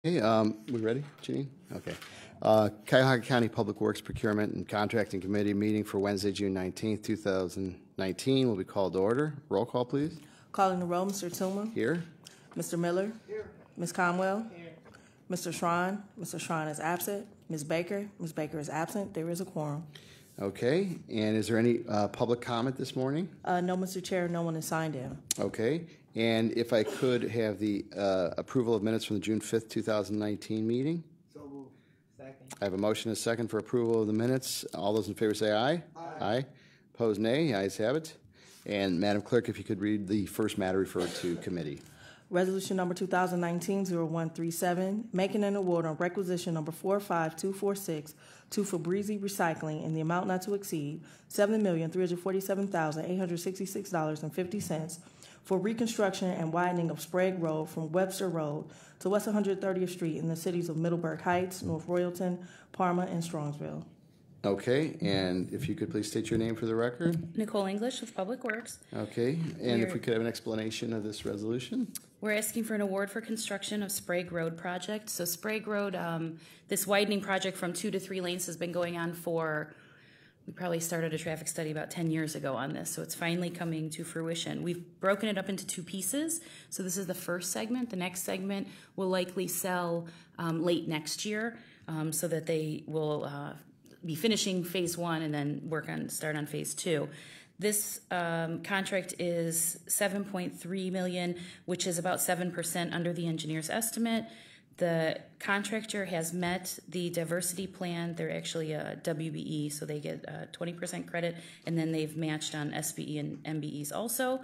Hey, we ready, Janine? Okay. Cuyahoga County Public Works Procurement and Contracting Committee meeting for Wednesday, June 19th, 2019 will be called to order. Roll call, please. Calling the roll, Mr. Tuma. Here. Mr. Miller. Here. Ms. Conwell. Here. Mr. Schrein. Mr. Schrein is absent. Ms. Baker. Ms. Baker is absent. There is a quorum. Okay. And is there any public comment this morning? No, Mr. Chair, no one is signed in. Okay. And if I could have the approval of minutes from the June 5th, 2019 meeting? So moved. Second. I have a motion and a second for approval of the minutes. All those in favor say aye. Aye. Opposed, nay. Ayes have it. And Madam Clerk, if you could read the first matter referred to committee. Resolution number 2019-0137, making an award on requisition number 45246 to Fabrizi Recycling in the amount not to exceed $7,347,866.50 for reconstruction and widening of Sprague Road from Webster Road to West 130th Street in the cities of Middleburg Heights, North Royalton, Parma, and Strongsville. Okay, and if you could please state your name for the record. Nicole English with Public Works. Okay, and if we could have an explanation of this resolution. We're asking for an award for construction of Sprague Road project. So Sprague Road, this widening project from 2 to 3 lanes has been going on for, we probably started a traffic study about 10 years ago on this, so it's finally coming to fruition. We've broken it up into 2 pieces. So this is the first segment. The next segment will likely sell late next year so that they will be finishing phase 1 and then start on phase 2. This contract is $7.3 million, which is about 7% under the engineer's estimate. The contractor has met the diversity plan. They're actually a WBE, so they get 20% credit, and then they've matched on SBE and MBEs also.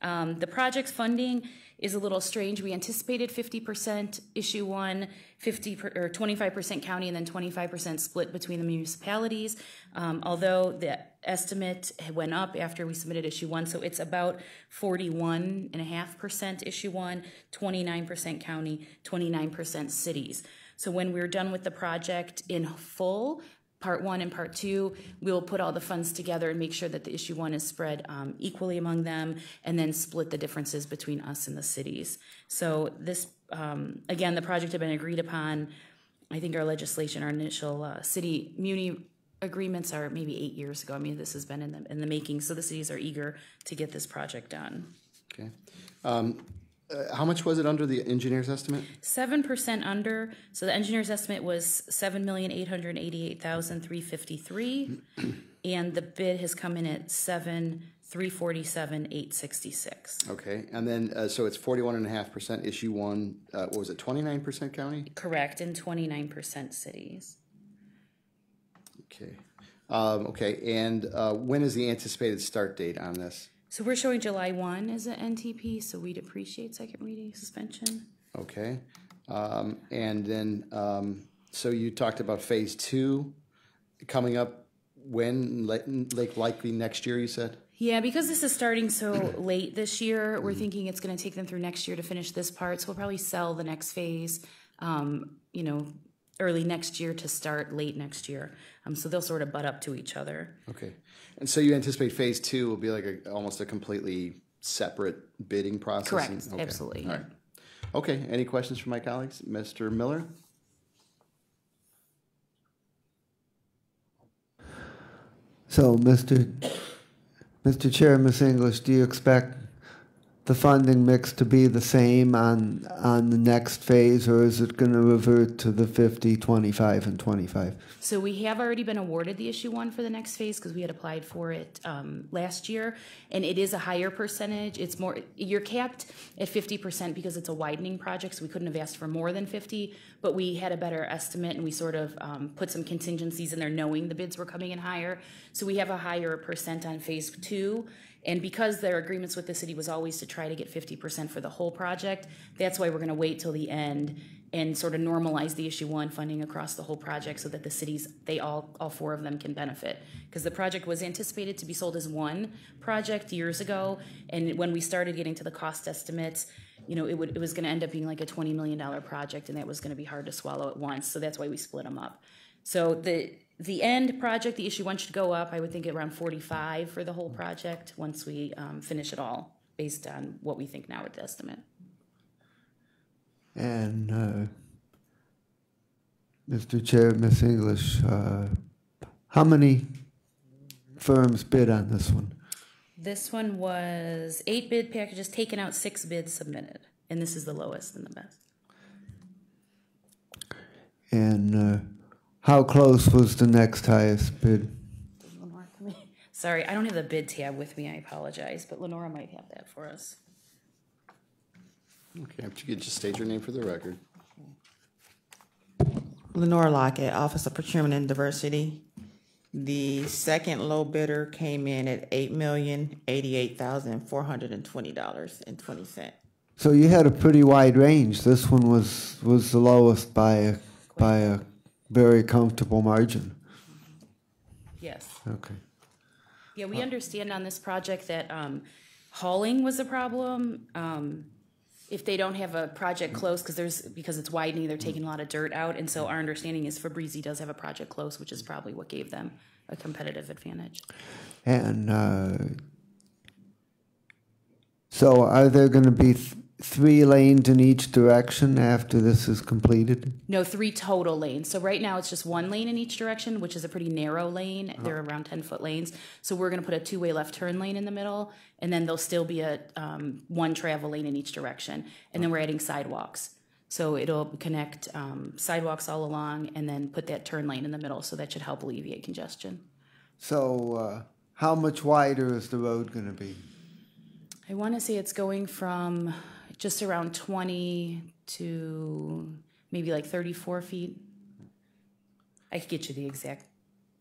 The project's funding is a little strange. We anticipated 50% issue 1, 25% county, and then 25% split between the municipalities. Although the estimate went up after we submitted issue 1, so it's about 41.5% issue 1, 29% county, 29% cities. So when we're done with the project in full, Part 1 and Part 2, we'll put all the funds together and make sure that the issue 1 is spread equally among them, and then split the differences between us and the cities. So this, again, the project had been agreed upon. I think our legislation, our initial city muni agreements are maybe 8 years ago. I mean, this has been in the making, so the cities are eager to get this project done. Okay. How much was it under the engineer's estimate? 7% under. So the engineer's estimate was $7,888,353, and the bid has come in at $7,347,866. Okay, and then so it's 41.5% issue 1. What was it? 29% county? Correct, and 29% cities. Okay. Okay, and when is the anticipated start date on this? So we're showing July 1 as an NTP, so we'd appreciate second reading suspension. Okay. And then, so you talked about phase 2 coming up when? Likely next year, you said? Yeah, because this is starting so late this year, we're thinking it's going to take them through next year to finish this part. So we'll probably sell the next phase, early next year to start late next year. So they'll sort of butt up to each other. Okay. And so you anticipate phase 2 will be like almost a completely separate bidding process? Correct. Okay. Absolutely. All right. Okay. Any questions from my colleagues? Mr. Miller? So, Mr. Chair, Ms. English, do you expect the funding mix to be the same on the next phase, or is it going to revert to the 50, 25, and 25? So we have already been awarded the issue 1 for the next phase because we had applied for it last year, and it is a higher percentage. It's more, you're capped at 50% because it's a widening project, so we couldn't have asked for more than 50, but we had a better estimate, and we sort of put some contingencies in there knowing the bids were coming in higher. So we have a higher percent on phase 2. And because their agreements with the city was always to try to get 50% for the whole project, that's why we're going to wait till the end and sort of normalize the issue 1 funding across the whole project so that the cities, all 4 of them can benefit. Because the project was anticipated to be sold as one project years ago, and when we started getting to the cost estimates, it was going to end up being like a $20 million project, and that was going to be hard to swallow at once, so that's why we split them up. So the end project, the issue 1 should go up, I would think around 45 for the whole project once we finish it all, based on what we think now with the estimate. And Mr. Chair, Ms. English, how many firms bid on this one? This one was 8 bid packages, taken out 6 bids submitted, and this is the lowest and the best. And how close was the next highest bid? Sorry, I don't have the bid tab with me, I apologize, but Lenora might have that for us. Okay, if you could just state your name for the record. Lenore Lockett, Office of Procurement and Diversity. The second low bidder came in at $8,088,420.20. So you had a pretty wide range. This one was the lowest by a very comfortable margin. Yes. Okay. Yeah, we understand on this project that hauling was a problem. If they don't have a project close, because it's widening, they're taking a lot of dirt out, and so our understanding is Fabrizi does have a project close, which is probably what gave them a competitive advantage. And so are there going to be 3 lanes in each direction after this is completed? No, 3 total lanes. So right now it's just 1 lane in each direction, which is a pretty narrow lane. They're around 10-foot lanes. So we're going to put a 2-way left turn lane in the middle, and then there'll still be a 1 travel lane in each direction. And then we're adding sidewalks. So it'll connect sidewalks all along and then put that turn lane in the middle. So that should help alleviate congestion. So how much wider is the road going to be? I want to say it's going from just around 20 to maybe like 34 feet. I could get you the exact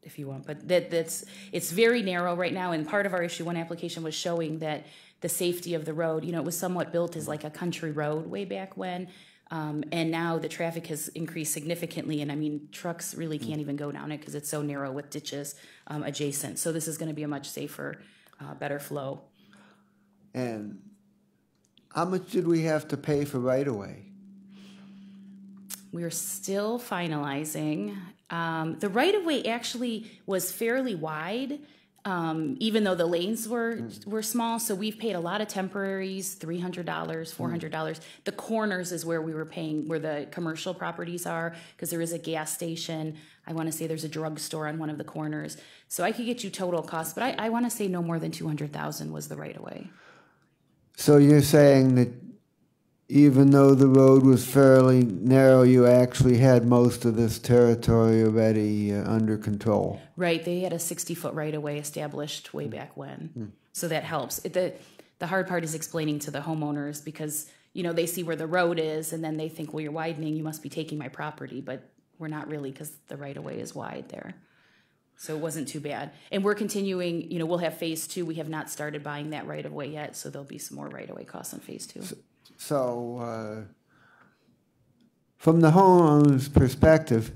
if you want, but it's very narrow right now. And part of our issue 1 application was showing that the safety of the road, it was somewhat built as like a country road way back when. And now the traffic has increased significantly. And I mean, trucks really can't even go down it because it's so narrow with ditches adjacent. So this is going to be a much safer, better flow. And how much did we have to pay for right-of-way? We're still finalizing. The right-of-way actually was fairly wide, even though the lanes were small. So we've paid a lot of temporaries, $300, $400. The corners is where we were paying, where the commercial properties are, because there is a gas station. I want to say there's a drugstore on one of the corners. So I could get you total cost, but I want to say no more than $200,000 was the right-of-way. So you're saying that even though the road was fairly narrow, you actually had most of this territory already under control? Right. They had a 60-foot right-of-way established way back when. So that helps. The hard part is explaining to the homeowners because, they see where the road is and then they think, well, you're widening, you must be taking my property. But we're not really because the right-of-way is wide there. So it wasn't too bad. And we're continuing, we'll have phase 2. We have not started buying that right-of-way yet, so there'll be some more right-of-way costs on phase 2. So from the homeowner's perspective,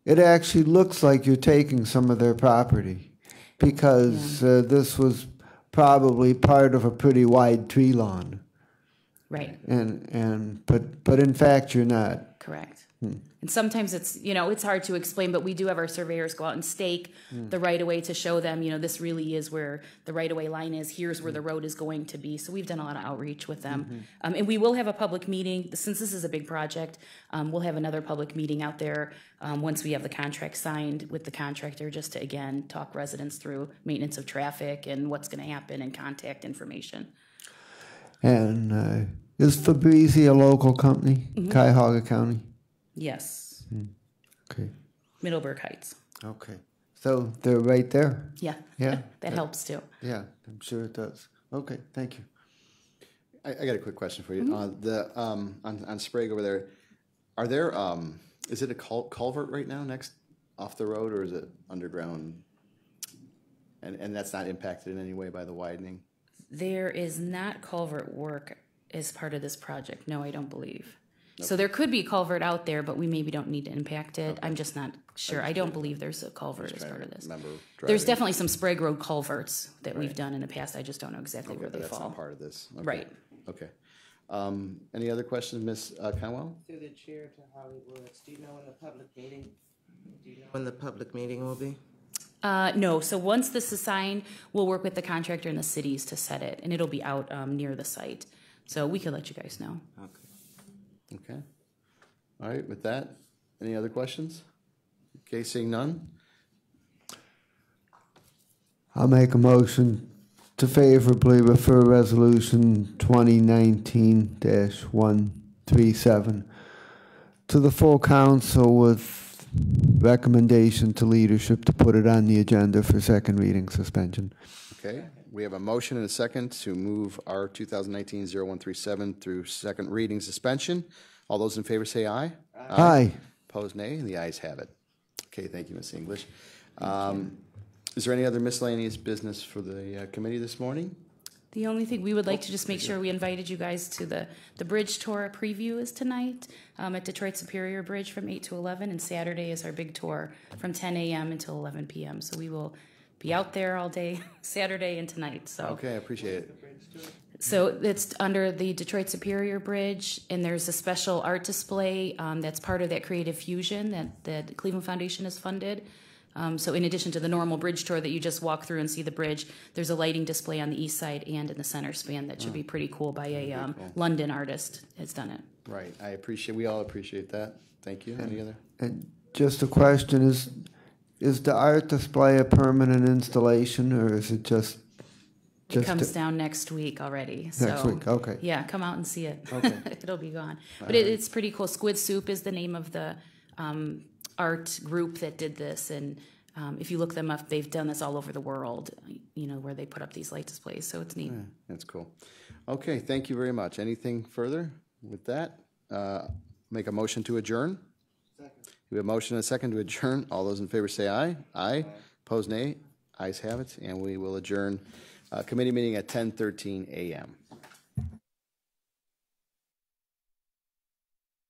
it actually looks like you're taking some of their property because this was probably part of a pretty wide tree lawn. Right. But in fact, you're not. Correct. And sometimes it's, it's hard to explain, but we do have our surveyors go out and stake the right-of-way to show them, this really is where the right-of-way line is. Here's where the road is going to be. So we've done a lot of outreach with them. And we will have a public meeting. Since this is a big project, we'll have another public meeting out there once we have the contract signed with the contractor just to, again, talk residents through maintenance of traffic and what's going to happen and contact information. And is Fabrizi a local company, Cuyahoga County? Yes. Okay. Middleburg Heights. Okay. So they're right there. Yeah. Yeah. That helps too. Yeah, I'm sure it does. Okay, thank you. I got a quick question for you. On Sprague over there, are there is it a culvert right now next off the road, or is it underground? And that's not impacted in any way by the widening? There is not culvert work as part of this project. No, I don't believe. Okay. So there could be a culvert out there, but we maybe don't need to impact it. Okay. I'm just not sure. I don't believe there's a culvert as part of this. There's definitely some Sprague Road culverts that we've done in the past. I just don't know exactly where they fall. That's not part of this. Okay. Right. Okay. Any other questions, Ms. Conwell? Through the chair to Holly Woods, do you know when the public meeting will be? No. So once this is signed, we'll work with the contractor and the cities to set it, and it'll be out near the site. So we can let you guys know. Okay. All right. With that, Any other questions? Okay, seeing none. I'll make a motion to favorably refer Resolution 2019-137 to the full council with recommendation to leadership to put it on the agenda for second reading suspension. Okay, we have a motion and a second to move our 2019-0137 through second reading suspension. All those in favor say aye. Aye. Opposed, nay, and the ayes have it. Okay, thank you, Ms. English. Is there any other miscellaneous business for the committee this morning? The only thing we would like to just make sure we invited you guys to the bridge tour preview is tonight at Detroit Superior Bridge from 8 to 11, and Saturday is our big tour from 10 a.m. until 11 p.m. So we will be out there all day Saturday and tonight. So Okay, I appreciate it. So it's under the Detroit Superior Bridge, and there's a special art display that's part of that Creative Fusion that the Cleveland Foundation has funded. So in addition to the normal bridge tour that you just walk through and see the bridge, there's a lighting display on the east side and in the center span that should be pretty cool by a London artist has done it. Right, we all appreciate that. Thank you. Any other? And just a question, is the art display a permanent installation, or is it just It comes down next week already. So, next week? Okay. Yeah, come out and see it. Okay. It'll be gone. But it's pretty cool. Squid Soup is the name of the art group that did this, and if you look them up, they've done this all over the world, where they put up these light displays, so it's neat. Yeah, that's cool. Okay, thank you very much. Anything further with that? Make a motion to adjourn? Second. We have a motion and a second to adjourn. All those in favor say aye. Aye. Opposed, nay. Ayes have it, and we will adjourn committee meeting at 10:13 a.m.